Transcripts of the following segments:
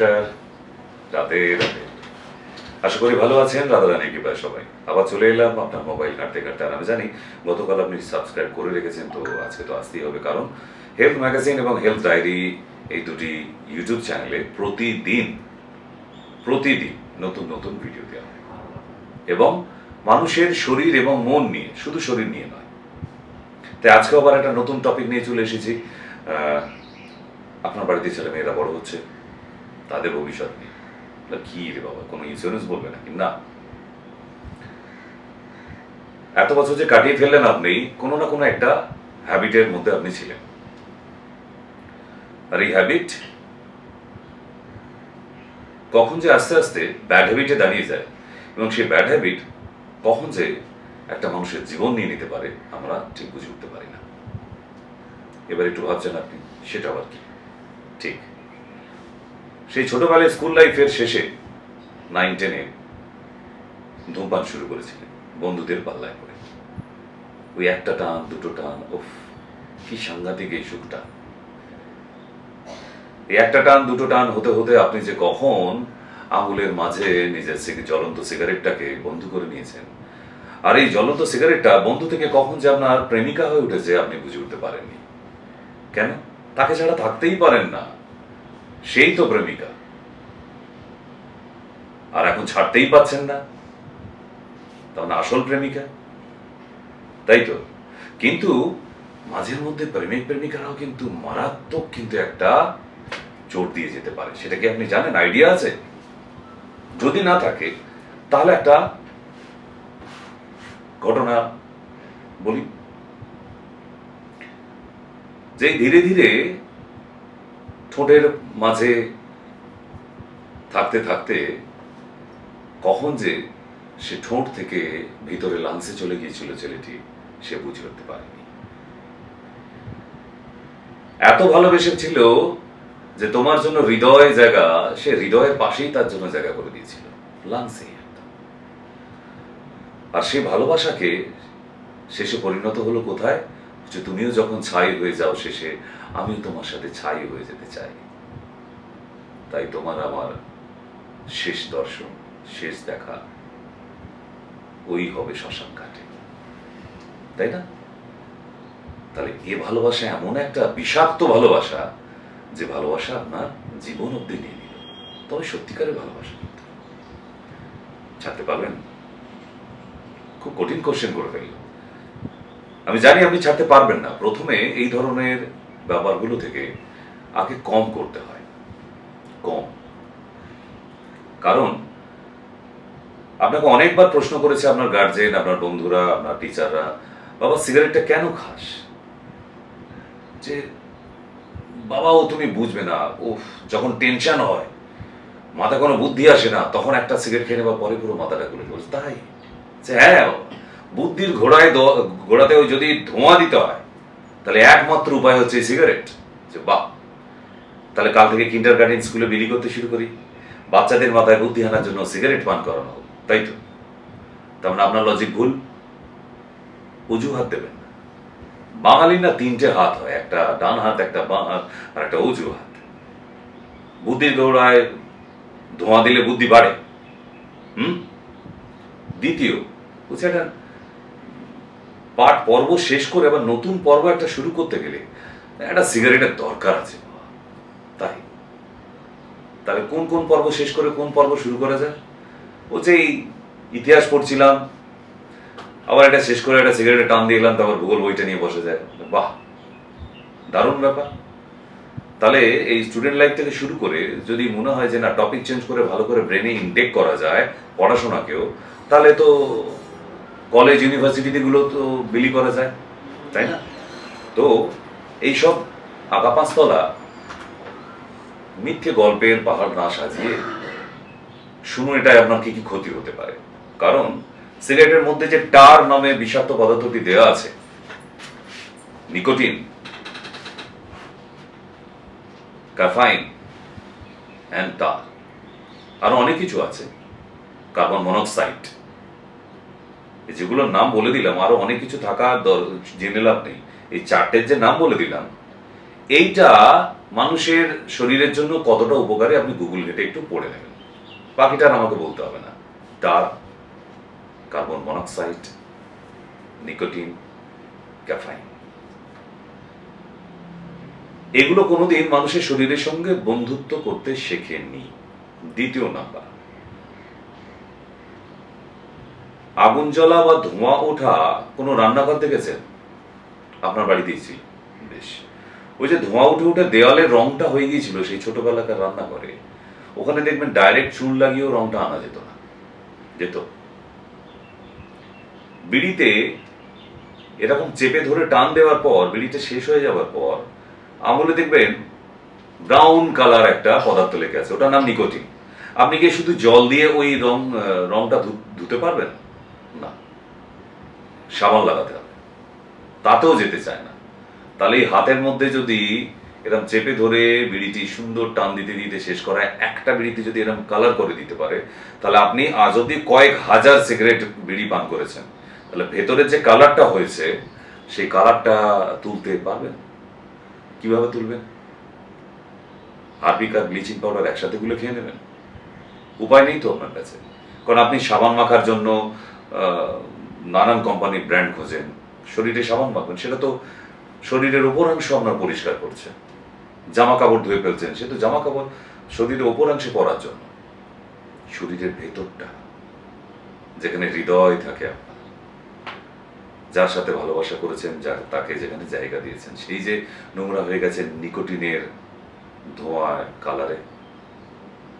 নমস্কার, রাতে রাতে আশা করি ভালো আছেন। রাধারানী কৃপায় সবাই আবার চলে এলাম আপনার মোবাইল ঘাঁটতে ঘাঁটতে। আর আমি জানি গতকাল আপনি সাবস্ক্রাইব করে রেখেছেন, তো আজকে তো আসতেই হবে, কারণ হেলথ ম্যাগাজিন এবং হেলথ ডায়েরি এই দুটি ইউটিউব চ্যানেলে প্রতিদিন নতুন নতুন ভিডিও দেওয়া হয় এবং মানুষের শরীর এবং মন নিয়ে, শুধু শরীর নিয়ে নয়। তাই আজকে আবার একটা নতুন টপিক নিয়ে চলে এসেছি। আপনার বাড়িতে ছেলে মেয়েরা বড় হচ্ছে, তাদের ভবিষ্যৎ নিয়ে। কি রে বাবা, কোনো ইন্স্যুরেন্স বলবে নাকি? না, এত বছর যে কাটিয়ে ফেললেন আপনি, কোনো না কোনো একটা হ্যাবিটের মধ্যে আপনি ছিলেন, আর এই হ্যাবিট কখন যে আস্তে আস্তে ব্যাড হ্যাবিটে দাঁড়িয়ে যায় এবং সেই ব্যাড হ্যাবিট কখন যে একটা মানুষের জীবন নিয়ে নিতে পারে, আমরা ঠিক বুঝে উঠতে পারি না। এবার একটু ভাবছেন আপনি, সেটা আবার কি? ঠিক সেই ছোটবেলায় স্কুল লাইফের শেষে 9-10-এ ধূমপান শুরু করেছিলেন বন্ধুদের পাল্লায় করে। ওই একটা টান, দুটো টান, ওফ কি সাংঘাতিক এই সুখটা। এই একটা টান, দুটো টান হতে হতে আপনি যে কখন আঙুলের মাঝে নিজের জ্বলন্ত সিগারেটটাকে বন্ধু করে নিয়েছেন, আর এই জ্বলন্ত সিগারেটটা বন্ধু থেকে কখন যে আপনার প্রেমিকা হয়ে উঠেছে, আপনি বুঝে উঠতে পারেননি। কেন? তাকে ছাড়া থাকতেই পারেন না, সেই তো প্রেমিকা। আর এখন ছাড়তেই পাচ্ছেন না, তখন আসল প্রেমিকা, তাই তো? কিন্তু মাঝের মধ্যে প্রেমিক প্রেমিকারাও কিন্তু মারাত্মক কিন্তু একটা চোট দিয়ে যেতে পারে। সেটা কি আপনি জানেন? আইডিয়া আছে? যদি না থাকে তাহলে একটা ঘটনা বলি, যে ধীরে ধীরে ঠোঁটের মাঝে থাকতে থাকতে কখন যে সে ঠোঁট থেকে ভিতরে লাংসে চলে গিয়েছিল ছেলেটি, সে বুঝে উঠতে পারেনি। এত ভালোবেসেছিল যে তোমার জন্য হৃদয় জায়গা, সে হৃদয়ের পাশেই তার জন্য জায়গা করে দিয়েছিল, লাংসে। আর সেই ভালোবাসাকে শেষে পরিণত হলো কোথায়? যে তুমিও যখন ছাই হয়ে যাও শেষে, আমিও তোমার সাথে ছাই হয়ে যেতে চাই। তাই তোমার আমার শেষ দর্শন, শেষ দেখা ওই হবে শ্মশান ঘাটে, তাই না? তাহলে এ ভালোবাসা এমন একটা বিষাক্ত ভালোবাসা, যে ভালোবাসা আপনার জীবন অব্দি নিয়ে নিল। তবে সত্যিকারের ভালোবাসা কিন্তু ছাড়তে পারবেন? খুব কঠিন কোশ্চেন করে ফেলল। আমি জানি আপনি ছাড়তে পারবেন না। প্রথমে এই ধরনের ব্যাপারগুলো থেকে আগে কম করতে হয়, কম। কারণ আপনাকে অনেকবার প্রশ্ন করেছে আপনার গার্জেন, আপনার বন্ধুরা, আপনার টিচাররা, বাবা সিগারেটটা কেন খাস? যে বাবা ও তুমি বুঝবে না, ও যখন টেনশন হয়, মাথা কোনো বুদ্ধি আসে না, তখন একটা সিগারেট খেয়ে নেবার পরে পুরো মাথাটা খুলে বলছে। তাই যে হ্যাঁ, বুদ্ধির ঘোড়াতে যদি ধোঁয়া দিতে হয়, তাহলে একমাত্র উপায় হচ্ছে সিগারেট। যে বাহ, তাহলে কাল থেকে কিন্ডার গার্ডেন স্কুলে বিলি করতে শুরু করি, বাচ্চাদের মাথায় বুদ্ধি আনার জন্য সিগারেট পান করানো হোক, তাই তো? তার মানে আপনার লজিক ভুল। অজুহাত দেবেন না। বাঙালির না 3টে হাত হয়, একটা ডান হাত, একটা বাঁ হাত, আর একটা অজু হাত। বুদ্ধির ঘোড়ায় ধোঁয়া দিলে বুদ্ধি বাড়ে। দ্বিতীয় হচ্ছে, একটা পাঠ পর্ব শেষ করে আবার নতুন পর্ব একটা শুরু করতে গেলে একটা সিগারেটের দরকার আছে। তাই তাহলে কোন কোন পর্ব শেষ করে কোন পর্ব শুরু করা যায়? ও যে ইতিহাস পড়ছিলাম, আবার এটা শেষ করে একটা সিগারেটে টান দিয়ে গেলাম, তারপর ভূগোল বইটা নিয়ে বসে যায়। বাহ, দারুণ ব্যাপার। তাহলে এই স্টুডেন্ট লাইফ থেকে শুরু করে যদি মনে হয় যে না, টপিক চেঞ্জ করে ভালো করে ব্রেনে ইনটেক করা যায় পড়াশোনাকেও, তাহলে তো কলেজ ইউনিভার্সিটিগুলো তো বিলি করা যায়, তাই না? তো এইসব আগা পাঁচতলা মিথ্যে গল্পের পাহাড় না সাজিয়ে শুনুন এটাই আপনার কি কি ক্ষতি হতে পারে। কারণ সিগারেটের মধ্যে যে টার নামে বিষাক্ত পদার্থটি দেওয়া আছে, নিকোটিন, ক্যাফাইন অ্যান্ড টার, আরো অনেক কিছু আছে, কার্বন মনোক্সাইড, যেগুলোর নাম বলে দিলাম, আরো অনেক কিছু থাকা জেনে লাভ নেই। এই 4টের যে নাম বলে দিলাম, এইটা মানুষের শরীরের জন্য কতটা উপকারী আপনি গুগল ঘেটে একটু পড়ে নেবেন, বাকিটা আর আমাকে বলতে হবে না। তার কার্বন মনোক্সাইড, নিকোটিন, ক্যাফাইন, এগুলো কোনোদিন মানুষের শরীরের সঙ্গে বন্ধুত্ব করতে শেখেননি। দ্বিতীয় নাম্বার, আগুন জ্বলা বা ধোঁয়া ওঠা কোনো রান্নাঘর দেখেছেন? আপনার বাড়িতেই ছিল, বেশ। ওই যে ধোঁয়া উঠে উঠে দেওয়ালের রংটা হয়ে গিয়েছিল সেই ছোটবেলাকার রান্নাঘরে, ওখানে দেখবেন ডাইরেক্ট চুন লাগিয়েও রংটা আনা যেত না, যেত। বিড়িতে এরকম চেপে ধরে টান দেওয়ার পর, বিড়িটা শেষ হয়ে যাওয়ার পর আমলে দেখবেন ব্রাউন কালার একটা পদার্থ লেগে আছে, ওটার নাম নিকোটিন। আপনি কি শুধু জল দিয়ে ওই রংটা ধুতে পারবেন? না, সাবান লাগাতে হবে, তাতেও যেতে চায় না। তাহলে এই হাতের মধ্যে যদি এরকম চেপে ধরে বিড়িটি সুন্দর টান দিতে দিতে শেষ করা, একটা বিড়িতে যদি এরকম কালার করে দিতে পারে, তাহলে আপনি আজ অব্দি কয়েক হাজার সিগারেট বিড়ি পান করেছেন, তাহলে ভেতরে যে কালারটা হয়েছে সেই কালারটা তুলতে পারবেন? কিভাবে তুলবেন? হারপিক আর ব্লিচিং পাউডার একসাথে গুলে খেয়ে নেবেন? উপায় নেই তো আপনার কাছে। কারণ আপনি সাবান মাখার জন্য নানান কোম্পানির ব্র্যান্ড খোঁজেন, শরীরে সাবান মাখবেন, সেটা তো শরীরের উপরাংশ আপনার পরিষ্কার করছে। জামা কাপড় ধুয়ে ফেলছেন, সে তো জামা কাপড় শরীরের উপরাংশে পরার জন্য। শরীরের ভেতরটা, যেখানে হৃদয় থাকে আপনার, যার সাথে ভালোবাসা করেছেন, তাকে যেখানে জায়গা দিয়েছেন, সেই যে নোংরা হয়ে গেছে নিকোটিনের ধোঁয়ায়, কালারে,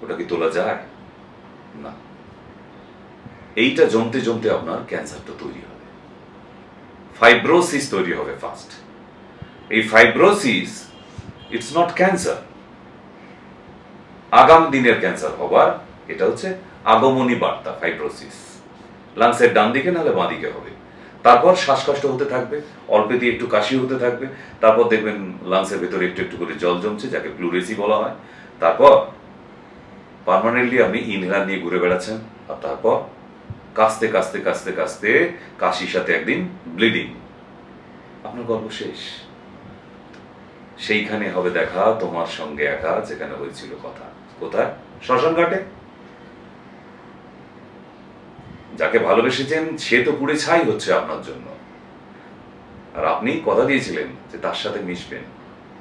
ওটা কি তোলা যায়? না। এইটা জমতে জমতে আপনার ক্যান্সারটা তৈরি হবে, ফাইব্রোসিস তৈরি হবে ফার্স্ট। এই ফাইব্রোসিস ইটস নট ক্যান্সার, আগাম দিনের ক্যান্সার হবার এটা হচ্ছে আগমনী বার্তা। ফাইব্রোসিস লাংসের ডান দিকে নাহলে বাঁ দিকে হবে, তারপর শ্বাসকষ্ট হতে থাকবে, অল্পেতে একটু কাশি হতে থাকবে, তারপর দেখবেন লাংসের ভেতরে একটু একটু করে জল জমছে, যাকে প্লুরেসি বলা হয়। তারপর পার্মানেন্টলি আপনি ইনহেলার নিয়ে ঘুরে বেড়াচ্ছেন, আর তারপর কাশতে কাশতে কাশতে কাশতে কাশির সাথে একদিন ব্লিডিং, আপনার গল্প শেষ। সেইখানে হবে দেখা তোমার সঙ্গে একা, যেখানে হয়েছিল কথা। কোথায়? শ্মশান ঘাটে। যাকে ভালোবেসেছেন সে তো পুড়ে ছাই হচ্ছে আপনার জন্য, আর আপনি কথা দিয়েছিলেন যে তার সাথে মিশবেন,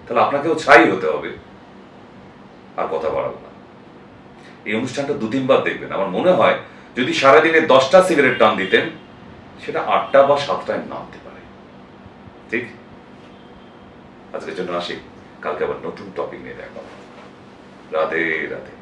তাহলে আপনাকেও ছাই হতে হবে। আর কথা বাড়াবো না, এই অনুষ্ঠানটা 2-3 বার দেখবেন। আমার মনে হয় যদি সারাদিনে 10টা সিগারেট টান দিতেন, সেটা 8টা বা 7টায় নামতে পারে। ঠিক, আজকের জন্য আসি, কালকে আবার নতুন টপিক নিয়ে দেখা। রাধে রাধে।